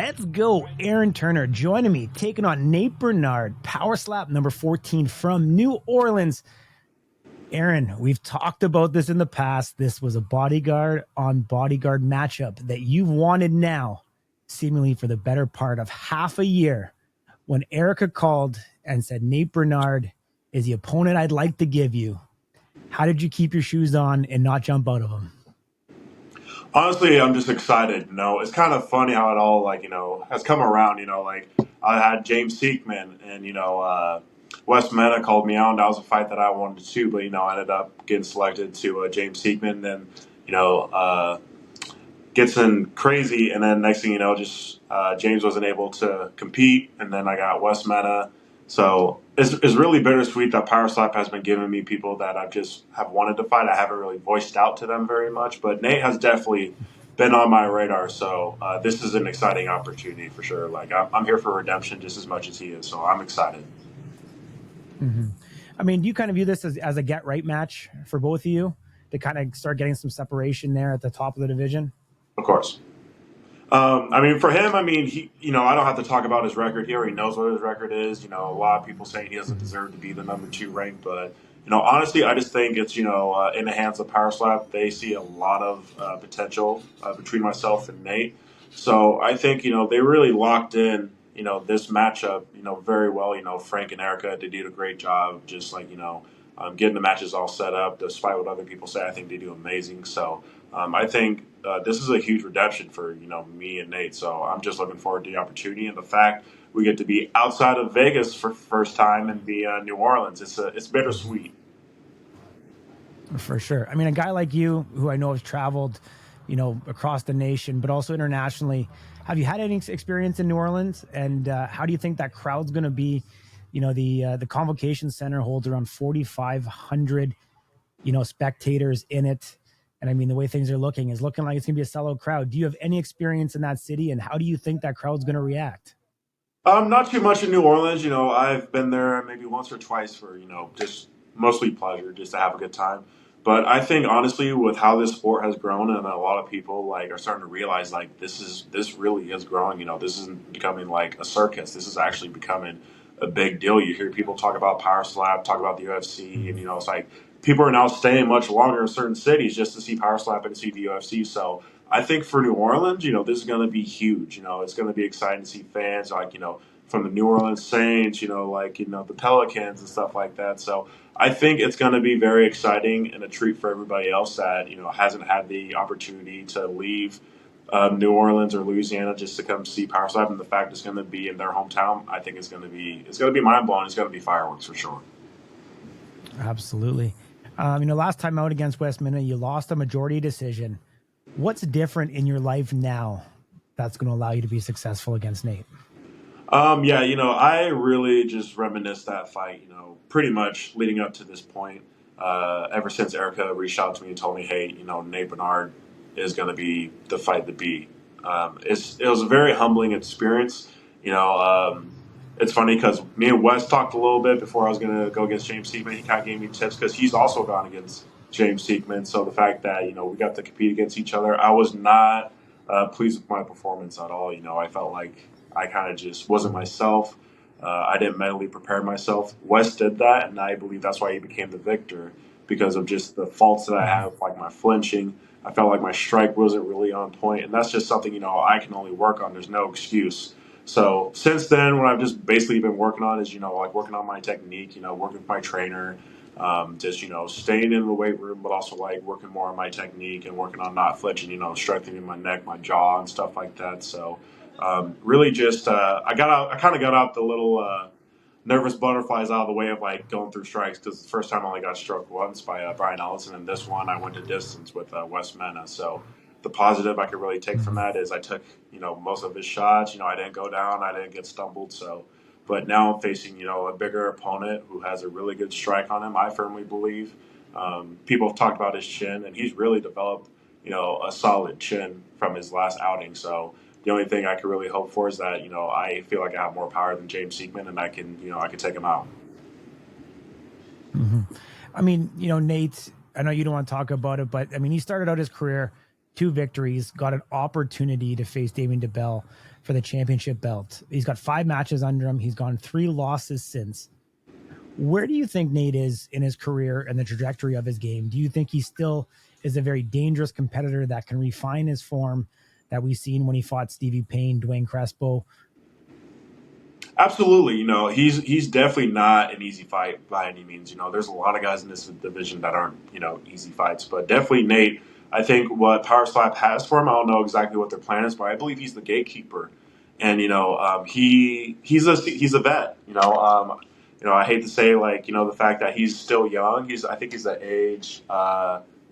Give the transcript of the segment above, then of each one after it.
Let's go. Aaron Turner joining me, taking on Nate Burnard, Power Slap number 14 from New Orleans. Aaron, we've talked about this in the past. This was a bodyguard on bodyguard matchup that you've wanted now, seemingly for the better part of half a year. When Erica called and said, Nate Burnard is the opponent I'd like to give you, how did you keep your shoes on and not jump out of them? Honestly, I'm just excited. It's kind of funny how it all has come around. I had James Seekman and Wes Mena called me out, and that was a fight that I wanted to, but I ended up getting selected to James Seekman. Then gets in crazy, and then next thing you know, just James wasn't able to compete, and then I got Wes Mena. So it's really bittersweet that Power Slap has been giving me people that I just have wanted to fight. I haven't really voiced out to them very much, but Nate has definitely been on my radar. So this is an exciting opportunity for sure. Like I'm here for redemption just as much as he is. So I'm excited. Mm-hmm. I mean, do you kind of view this as a get right match for both of you to kind of start getting some separation there at the top of the division? Of course. For him, he, I don't have to talk about his record. He already knows what his record is. A lot of people saying he doesn't deserve to be the number 2 ranked, but honestly, I just think it's in the hands of Power Slap. They see a lot of potential between myself and Nate. So I think they really locked in this matchup very well. Frank and Erica, they did a great job, just getting the matches all set up. Despite what other people say, I think they do amazing. So I think this is a huge redemption for me and Nate. So I'm just looking forward to the opportunity and the fact we get to be outside of Vegas for the first time and be New Orleans. It's bittersweet. For sure. I mean, a guy like you, who I know has traveled, across the nation, but also internationally, have you had any experience in New Orleans? And how do you think that crowd's going to be? The Convocation Center holds around 4,500, spectators in it. And I mean, the way things are looking is looking like it's going to be a sellout crowd. Do you have any experience in that city, and how do you think that crowd's going to react? Not too much in New Orleans. I've been there maybe once or twice for, just mostly pleasure, just to have a good time. But I think honestly, with how this sport has grown, and a lot of people are starting to realize this really is growing. This isn't becoming like a circus. This is actually becoming a big deal. You hear people talk about Power Slap, talk about the UFC, and it's like people are now staying much longer in certain cities just to see Power Slap and see the UFC. So I think for New Orleans, this is going to be huge. It's going to be exciting to see fans from the New Orleans Saints, the Pelicans and stuff like that. So I think it's going to be very exciting and a treat for everybody else that, hasn't had the opportunity to leave New Orleans or Louisiana just to come see Power Slap. And the fact it's going to be in their hometown, I think it's going to be mind blowing. It's going to be fireworks for sure. Absolutely. Last time out against Wes Mena, you lost a majority decision. What's different in your life now that's going to allow you to be successful against Nate? I really just reminisced that fight, pretty much leading up to this point. Ever since Erica reached out to me and told me, hey, Nate Burnard is going to be the fight to beat. It was a very humbling experience. It's funny because me and Wes talked a little bit before I was going to go against James Seekman. He kind of gave me tips because he's also gone against James Seekman. So the fact that, we got to compete against each other, I was not pleased with my performance at all. I felt like I kind of just wasn't myself. I didn't mentally prepare myself. Wes did that, and I believe that's why he became the victor because of just the faults that I have, like my flinching. I felt like my strike wasn't really on point, and that's just something, I can only work on. There's no excuse. So since then, what I've just basically been working on is, working on my technique, working with my trainer, just, staying in the weight room, but also working more on my technique and working on not flinching, strengthening my neck, my jaw and stuff like that. So really just, I kind of got out the little nervous butterflies out of the way of going through strikes because the first time I only got struck once by Brian Ellison, and this one I went to distance with Wes Mena. So the positive I could really take from that is I took, most of his shots. I didn't go down. I didn't get stumbled. So, but now I'm facing, a bigger opponent who has a really good strike on him, I firmly believe. People have talked about his chin, and he's really developed, a solid chin from his last outing. So the only thing I could really hope for is that, I feel like I have more power than James Seekman, and I can take him out. Mm-hmm. Nate, I know you don't want to talk about it, but he started out his career 2 victories, got an opportunity to face Damien Dibbell for the championship belt. He's got 5 matches under him. He's gone 3 losses since. Where do you think Nate is in his career and the trajectory of his game? Do you think he still is a very dangerous competitor that can refine his form that we've seen when he fought Stevie Payne, Dwayne Crespo? Absolutely. He's definitely not an easy fight by any means. There's a lot of guys in this division that aren't, easy fights, but definitely Nate. I think what Power Slap has for him, I don't know exactly what their plan is, but I believe he's the gatekeeper. And he's a vet. I hate to say the fact that he's still young. I think he's at age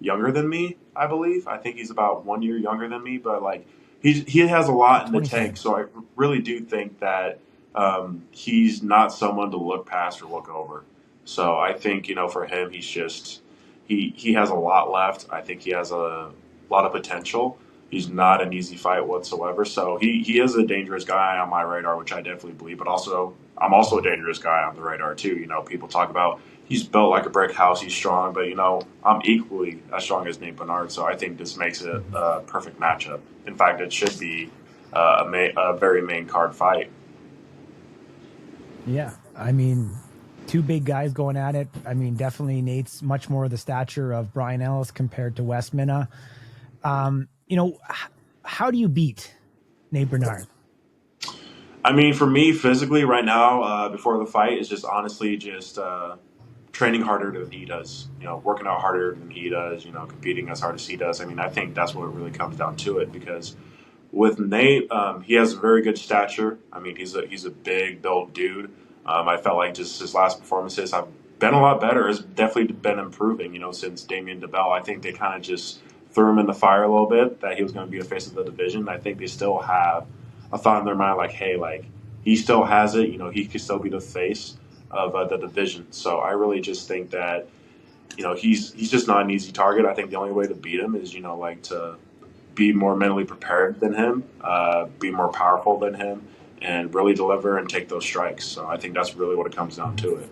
younger than me. I believe. I think he's about 1 year younger than me, but he has a lot in the tank. So I really do think that he's not someone to look past or look over. So I think for him, he has a lot left. I think he has a lot of potential. He's not an easy fight whatsoever. So he is a dangerous guy on my radar, which I definitely believe. But also, I'm also a dangerous guy on the radar too. People talk about he's built like a brick house. He's strong, but I'm equally as strong as Nate Burnard. So I think this makes it a perfect matchup. In fact, it should be a very main card fight. Yeah, I mean, 2 big guys going at it. I mean, definitely Nate's much more of the stature of Brian Ellis compared to Wes Mena. How do you beat Nate Burnard? I mean, for me, physically, right now, before the fight, is just honestly just training harder than he does. Working out harder than he does. Competing as hard as he does. I mean, I think that's what it really comes down to it. Because with Nate, he has a very good stature. I mean, he's a big built dude. I felt like just his last performances have been a lot better. Has definitely been improving. Since Damien Dibbell, I think they kind of just threw him in the fire a little bit that he was going to be the face of the division. I think they still have a thought in their mind hey, he still has it. He could still be the face of the division. So I really just think that he's just not an easy target. I think the only way to beat him is to be more mentally prepared than him, be more powerful than him, and really deliver and take those strikes. So I think that's really what it comes down to it.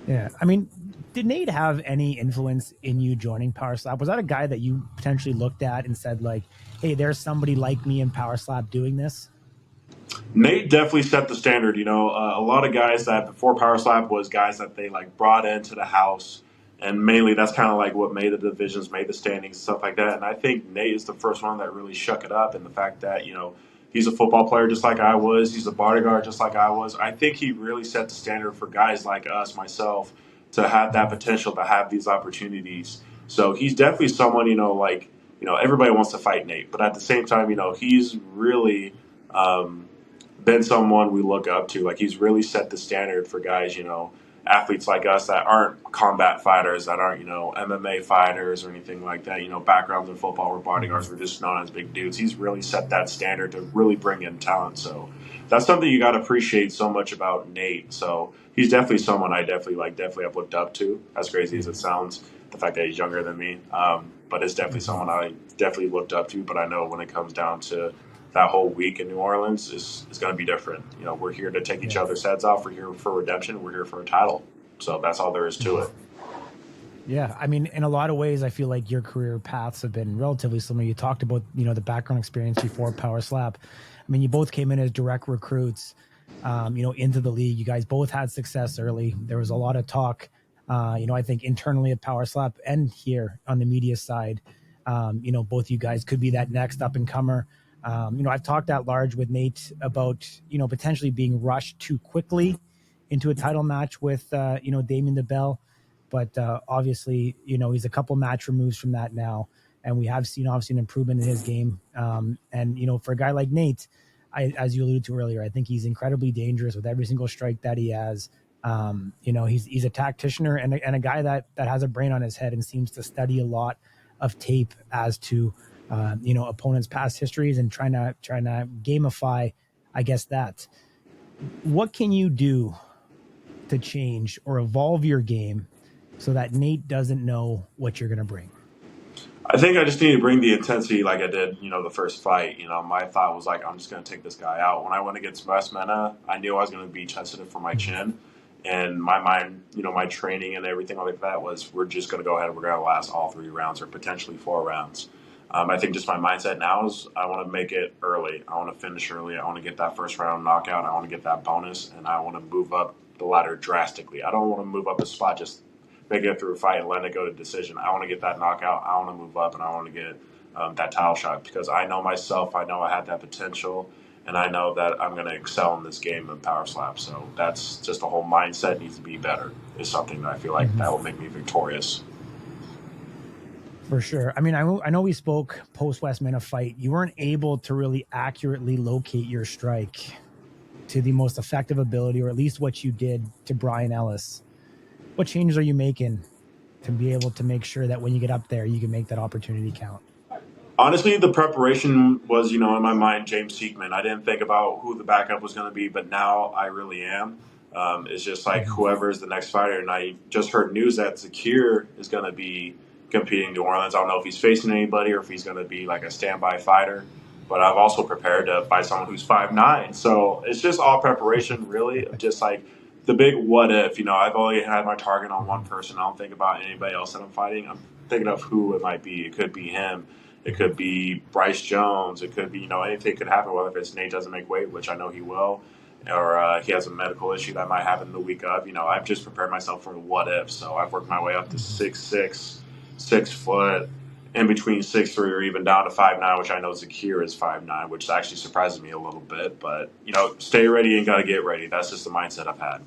Yeah, I mean, did Nate have any influence in you joining Power Slap? Was that a guy that you potentially looked at and said hey, there's somebody like me in Power Slap doing this? Nate definitely set the standard. A lot of guys that before Power Slap was guys that they brought into the house, and mainly that's kind of what made the divisions, made the standings, stuff like that. And I think Nate is the first one that really shook it up, and the fact that he's a football player just like I was, he's a bodyguard just like I was. I think he really set the standard for guys like us, myself, to have that potential, to have these opportunities. So he's definitely someone everybody wants to fight Nate, but at the same time, he's really been someone we look up to. He's really set the standard for guys, athletes like us that aren't combat fighters, that aren't, MMA fighters or anything like that, backgrounds in football where bodyguards were just known as big dudes. He's really set that standard to really bring in talent. So that's something you got to appreciate so much about Nate. So he's definitely someone I definitely have looked up to, as crazy as it sounds, the fact that he's younger than me. But it's definitely someone I definitely looked up to. But I know when it comes down to that whole week in New Orleans is going to be different. We're here to take each other's heads off. We're here for redemption. We're here for a title. So that's all there is to it. Yeah, I mean, in a lot of ways, I feel like your career paths have been relatively similar. You talked about, the background experience before Power Slap. I mean, you both came in as direct recruits, into the league. You guys both had success early. There was a lot of talk, I think internally at Power Slap and here on the media side, both you guys could be that next up and comer. I've talked at large with Nate about, potentially being rushed too quickly into a title match with, Damien Dibbell. But obviously, he's a couple match removes from that now. And we have seen, obviously, an improvement in his game. And, for a guy like Nate, as you alluded to earlier, I think he's incredibly dangerous with every single strike that he has. He's a tacticianer and a guy that has a brain on his head and seems to study a lot of tape as to opponents' past histories and trying to gamify, I guess, that. What can you do to change or evolve your game so that Nate doesn't know what you're going to bring? I think I just need to bring the intensity like I did, the first fight. My thought was I'm just going to take this guy out. When I went against Wes Mena, I knew I was going to be sensitive for my chin. And my mind, my training and everything like that was we're just going to go ahead and we're going to last all 3 rounds or potentially 4 rounds. I think just my mindset now is I want to make it early. I want to finish early. I want to get that first round knockout. I want to get that bonus, and I want to move up the ladder drastically. I don't want to move up a spot, just make it through a fight and let it go to decision. I want to get that knockout. I want to move up, and I want to get that title shot because I know myself. I know I have that potential, and I know that I'm going to excel in this game of power slap. So that's just the whole mindset needs to be better. Is something that I feel like that will make me victorious. For sure. I mean, I know we spoke post West Mena fight. You weren't able to really accurately locate your strike to the most effective ability, or at least what you did to Brian Ellis. What changes are you making to be able to make sure that when you get up there, you can make that opportunity count? Honestly, the preparation was, in my mind, James Seekman. I didn't think about who the backup was going to be, but now I really am. It's just like whoever is the next fighter. And I just heard news that Zakir is going to be competing in New Orleans. I don't know if he's facing anybody or if he's going to be like a standby fighter. But I've also prepared to fight someone who's 5'9". So it's just all preparation, really, of just like the big what if. I've only had my target on one person. I don't think about anybody else that I'm fighting. I'm thinking of who it might be. It could be him. It could be Bryce Jones. It could be, anything could happen, whether it's Nate doesn't make weight, which I know he will, or he has a medical issue that might happen the week of. I've just prepared myself for what if. So I've worked my way up to 6'6", 6 foot, in between 6'3", or even down to 5'9", which I know Zakir is 5'9", which actually surprises me a little bit. But, stay ready and got to get ready. That's just the mindset I've had.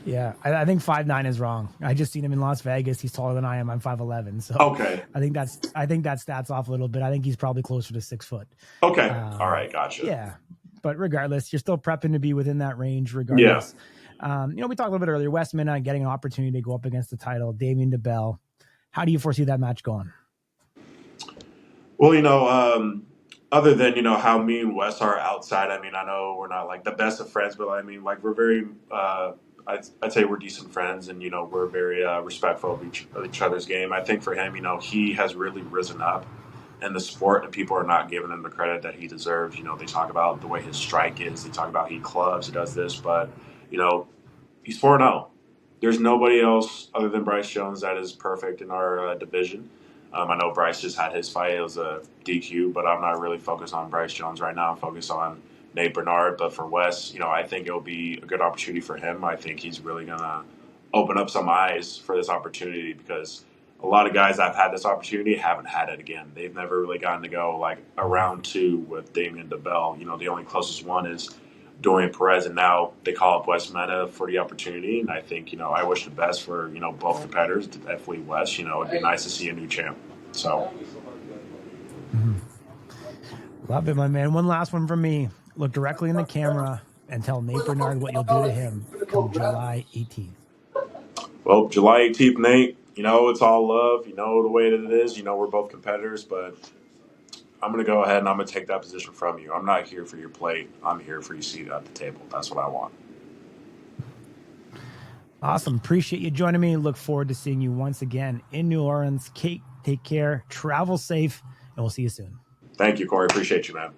Yeah, I think 5'9" is wrong. I just seen him in Las Vegas. He's taller than I am. I'm 5'11". So okay. I think that stats off a little bit. I think he's probably closer to 6 foot. Okay. All right. Gotcha. Yeah. But regardless, you're still prepping to be within that range regardless. Yeah. We talked a little bit earlier, West Mena getting an opportunity to go up against the title, Damien Dibbell. How do you foresee that match going? Well, other than, how me and Wes are outside, I know we're not like the best of friends, but we're very, I'd say we're decent friends, and we're very respectful of each other's game. I think for him, he has really risen up in the sport, and people are not giving him the credit that he deserves. They talk about the way his strike is, they talk about he clubs, he does this, but he's 4-0. There's nobody else other than Bryce Jones that is perfect in our division. I know Bryce just had his fight; it was a DQ, but I'm not really focused on Bryce Jones right now. I'm focused on Nate Burnard. But for Wes, I think it'll be a good opportunity for him. I think he's really going to open up some eyes for this opportunity because a lot of guys that have had this opportunity haven't had it again. They've never really gotten to go like a round 2 with Damien Dibbell. The only closest one is Dorian Perez, and now they call up West Mena for the opportunity. And I think, I wish the best for, both competitors, definitely West. It'd be nice to see a new champ. So. Love it, my man. One last one from me. Look directly in the camera and tell Nate Burnard what you'll do to him come July 18th. Well, July 18th, Nate, it's all love. The way that it is. We're both competitors, but I'm going to go ahead and I'm going to take that position from you. I'm not here for your plate. I'm here for your seat at the table. That's what I want. Awesome. Appreciate you joining me. Look forward to seeing you once again in New Orleans. Kate, take care. Travel safe, and we'll see you soon. Thank you, Corey. Appreciate you, man.